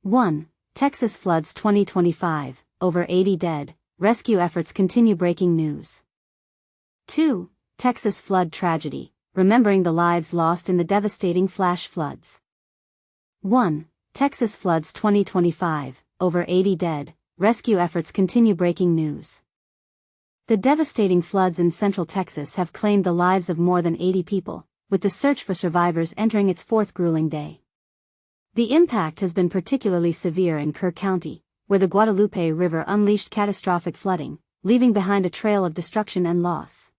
1. Texas floods 2025, over 80 dead, rescue efforts continue. Breaking news. 2. Texas flood tragedy, remembering the lives lost in the devastating flash floods. 1. Texas floods 2025, over 80 dead, rescue efforts continue. Breaking news. The devastating floods in central Texas have claimed the lives of more than 80 people, with the search for survivors entering its fourth grueling day. The impact has been particularly severe in Kerr County, where the Guadalupe River unleashed catastrophic flooding, leaving behind a trail of destruction and loss.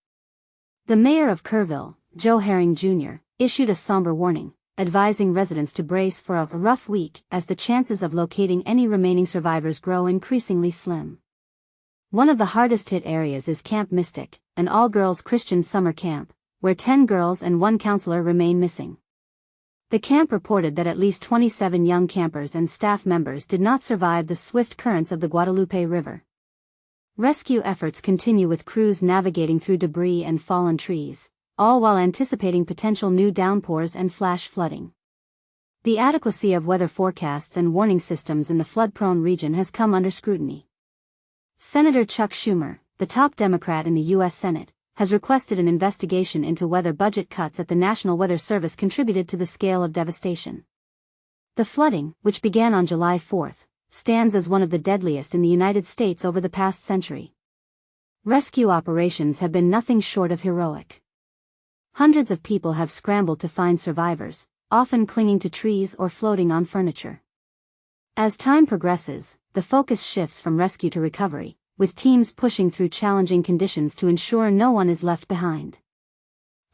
The mayor of Kerrville, Joe Herring Jr., issued a somber warning, advising residents to brace for a rough week as the chances of locating any remaining survivors grow increasingly slim. One of the hardest-hit areas is Camp Mystic, an all-girls Christian summer camp, where 10 girls and 1 counselor remain missing. The camp reported that at least 27 young campers and staff members did not survive the swift currents of the Guadalupe River. Rescue efforts continue with crews navigating through debris and fallen trees, all while anticipating potential new downpours and flash flooding. The adequacy of weather forecasts and warning systems in the flood-prone region has come under scrutiny. Senator Chuck Schumer, the top Democrat in the U.S. Senate, has requested an investigation into whether budget cuts at the National Weather Service contributed to the scale of devastation. The flooding, which began on July 4, stands as one of the deadliest in the United States over the past century. Rescue operations have been nothing short of heroic. Hundreds of people have scrambled to find survivors, often clinging to trees or floating on furniture. As time progresses, the focus shifts from rescue to recovery, with teams pushing through challenging conditions to ensure no one is left behind.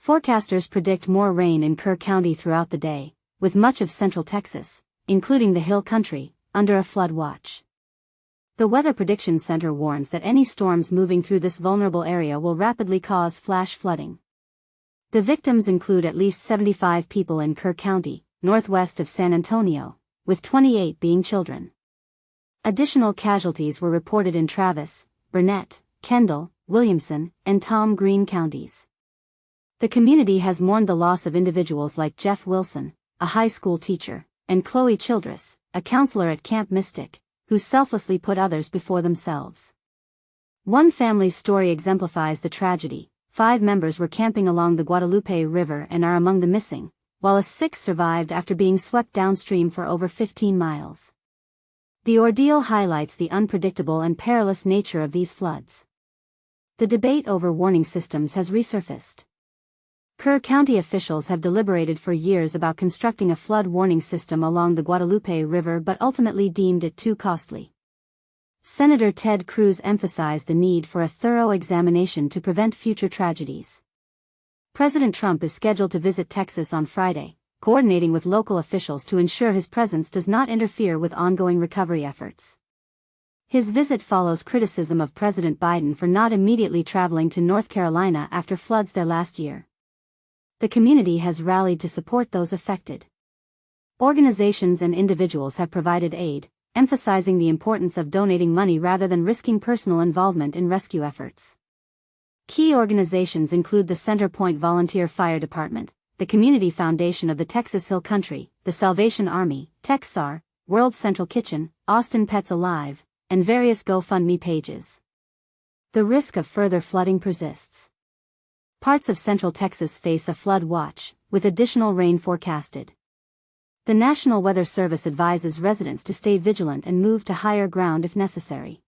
Forecasters predict more rain in Kerr County throughout the day, with much of central Texas, including the Hill Country, under a flood watch. The Weather Prediction Center warns that any storms moving through this vulnerable area will rapidly cause flash flooding. The victims include at least 75 people in Kerr County, northwest of San Antonio, with 28 being children. Additional casualties were reported in Travis, Burnett, Kendall, Williamson, and Tom Green counties. The community has mourned the loss of individuals like Jeff Wilson, a high school teacher, and Chloe Childress, a counselor at Camp Mystic, who selflessly put others before themselves. One family's story exemplifies the tragedy. 5 members were camping along the Guadalupe River and are among the missing, while a 6th survived after being swept downstream for over 15 miles. The ordeal highlights the unpredictable and perilous nature of these floods. The debate over warning systems has resurfaced. Kerr County officials have deliberated for years about constructing a flood warning system along the Guadalupe River but ultimately deemed it too costly. Senator Ted Cruz emphasized the need for a thorough examination to prevent future tragedies. President Trump is scheduled to visit Texas on Friday, coordinating with local officials to ensure his presence does not interfere with ongoing recovery efforts. His visit follows criticism of President Biden for not immediately traveling to North Carolina after floods there last year. The community has rallied to support those affected. Organizations and individuals have provided aid, emphasizing the importance of donating money rather than risking personal involvement in rescue efforts. Key organizations include the Center Point Volunteer Fire Department, the Community Foundation of the Texas Hill Country, the Salvation Army, TexSAR, World Central Kitchen, Austin Pets Alive, and various GoFundMe pages. The risk of further flooding persists. Parts of central Texas face a flood watch, with additional rain forecasted. The National Weather Service advises residents to stay vigilant and move to higher ground if necessary.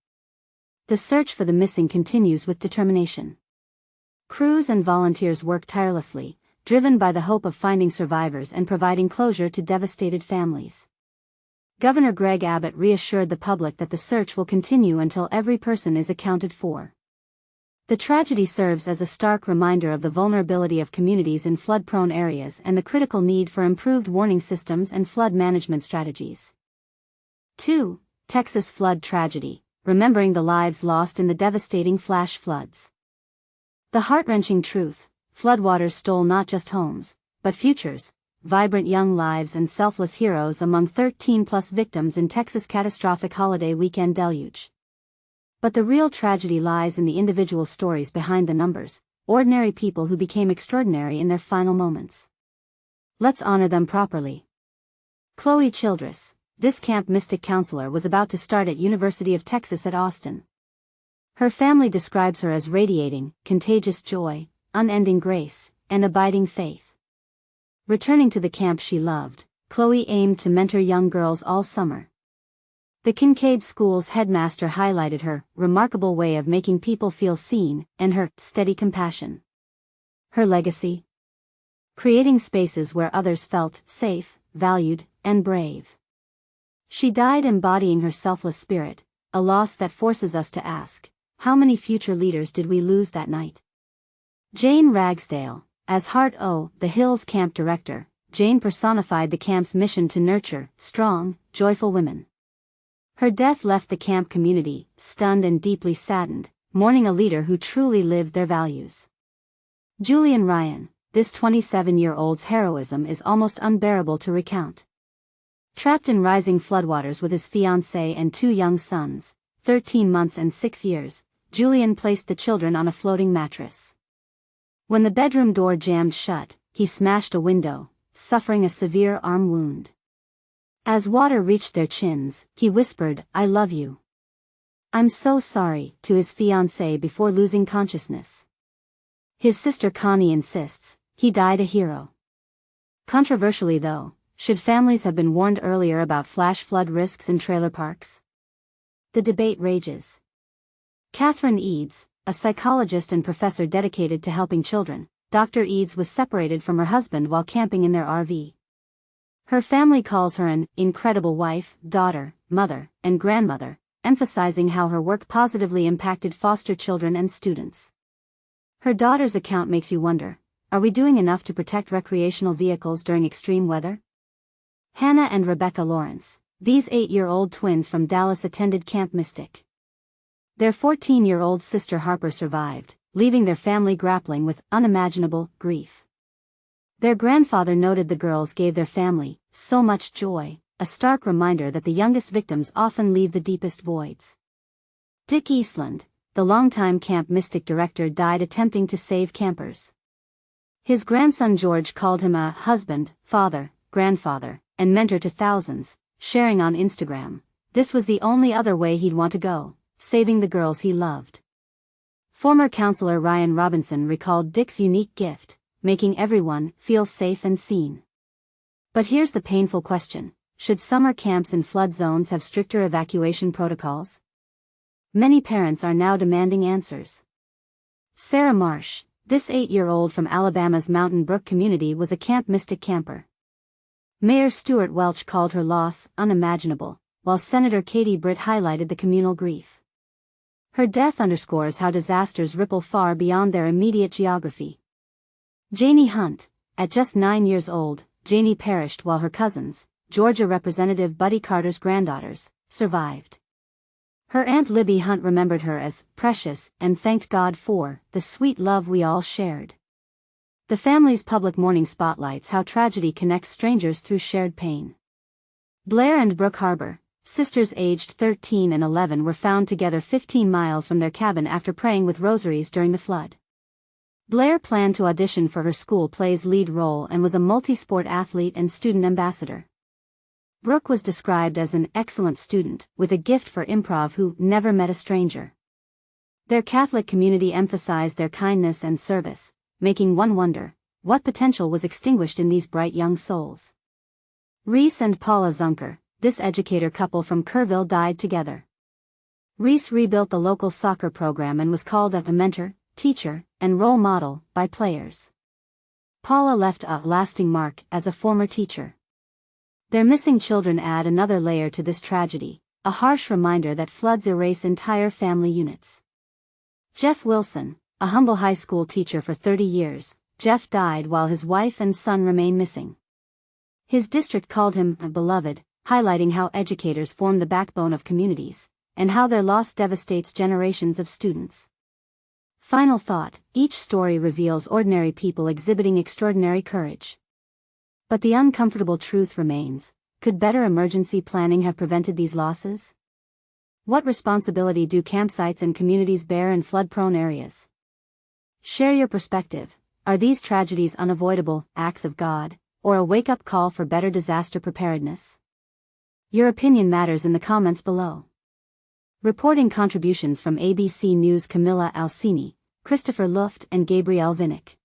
The search for the missing continues with determination. Crews and volunteers work tirelessly, driven by the hope of finding survivors and providing closure to devastated families. Governor Greg Abbott reassured the public that the search will continue until every person is accounted for. The tragedy serves as a stark reminder of the vulnerability of communities in flood-prone areas and the critical need for improved warning systems and flood management strategies. 2. Texas flood tragedy, remembering the lives lost in the devastating flash floods. The heart-wrenching truth: floodwaters stole not just homes, but futures, vibrant young lives and selfless heroes among 13+ victims in Texas' catastrophic holiday weekend deluge. But the real tragedy lies in the individual stories behind the numbers, ordinary people who became extraordinary in their final moments. Let's honor them properly. Chloe Childress, this Camp Mystic counselor was about to start at University of Texas at Austin. Her family describes her as radiating contagious joy, unending grace, and abiding faith. Returning to the camp she loved, Chloe aimed to mentor young girls all summer. The Kincaid School's headmaster highlighted her remarkable way of making people feel seen and her steady compassion. Her legacy? Creating spaces where others felt safe, valued, and brave. She died embodying her selfless spirit, a loss that forces us to ask, how many future leaders did we lose that night? Jane Ragsdale, as Heart O, the Hills camp director, Jane personified the camp's mission to nurture strong, joyful women. Her death left the camp community stunned and deeply saddened, mourning a leader who truly lived their values. Julian Ryan, this 27-year-old's heroism is almost unbearable to recount. Trapped in rising floodwaters with his fiancée and 2 young sons, 13 months and 6 years, Julian placed the children on a floating mattress. When the bedroom door jammed shut, he smashed a window, suffering a severe arm wound. As water reached their chins, he whispered, "I love you. I'm so sorry," to his fiancée before losing consciousness. His sister Connie insists, he died a hero. Controversially though, should families have been warned earlier about flash flood risks in trailer parks? The debate rages. Catherine Eads, a psychologist and professor dedicated to helping children, Dr. Eads was separated from her husband while camping in their RV. Her family calls her an incredible wife, daughter, mother, and grandmother, emphasizing how her work positively impacted foster children and students. Her daughter's account makes you wonder, are we doing enough to protect recreational vehicles during extreme weather? Hannah and Rebecca Lawrence, these 8-year-old twins from Dallas attended Camp Mystic. Their 14-year-old sister Harper survived, leaving their family grappling with unimaginable grief. Their grandfather noted the girls gave their family so much joy, a stark reminder that the youngest victims often leave the deepest voids. Dick Eastland, the longtime Camp Mystic director, died attempting to save campers. His grandson George called him a husband, father, grandfather, and mentor to thousands, sharing on Instagram, this was the only other way he'd want to go, saving the girls he loved. Former counselor Ryan Robinson recalled Dick's unique gift, making everyone feel safe and seen. But here's the painful question, should summer camps in flood zones have stricter evacuation protocols? Many parents are now demanding answers. Sarah Marsh, this 8-year-old from Alabama's Mountain Brook community, was a Camp Mystic camper. Mayor Stuart Welch called her loss unimaginable, while Senator Katie Britt highlighted the communal grief. Her death underscores how disasters ripple far beyond their immediate geography. Janie Hunt, at just 9 years old, Janie perished while her cousins, Georgia Representative Buddy Carter's granddaughters, survived. Her Aunt Libby Hunt remembered her as precious and thanked God for the sweet love we all shared. The family's public mourning spotlights how tragedy connects strangers through shared pain. Blair and Brooke Harbor, sisters aged 13 and 11, were found together 15 miles from their cabin after praying with rosaries during the flood. Blair planned to audition for her school play's lead role and was a multi-sport athlete and student ambassador. Brooke was described as an excellent student with a gift for improv who never met a stranger. Their Catholic community emphasized their kindness and service, making one wonder, what potential was extinguished in these bright young souls? Reese and Paula Zunker, this educator couple from Kerrville, died together. Reese rebuilt the local soccer program and was called a mentor, teacher, and role model by players. Paula left a lasting mark as a former teacher. Their missing children add another layer to this tragedy, a harsh reminder that floods erase entire family units. Jeff Wilson, a humble high school teacher for 30 years, Jeff died while his wife and son remain missing. His district called him a beloved, highlighting how educators form the backbone of communities, and how their loss devastates generations of students. Final thought, each story reveals ordinary people exhibiting extraordinary courage. But the uncomfortable truth remains, could better emergency planning have prevented these losses? What responsibility do campsites and communities bear in flood-prone areas? Share your perspective. Are these tragedies unavoidable acts of God, or a wake-up call for better disaster preparedness? Your opinion matters in the comments below. Reporting contributions from ABC News: Camilla Alcini, Christopher Luft and Gabrielle Vinnick.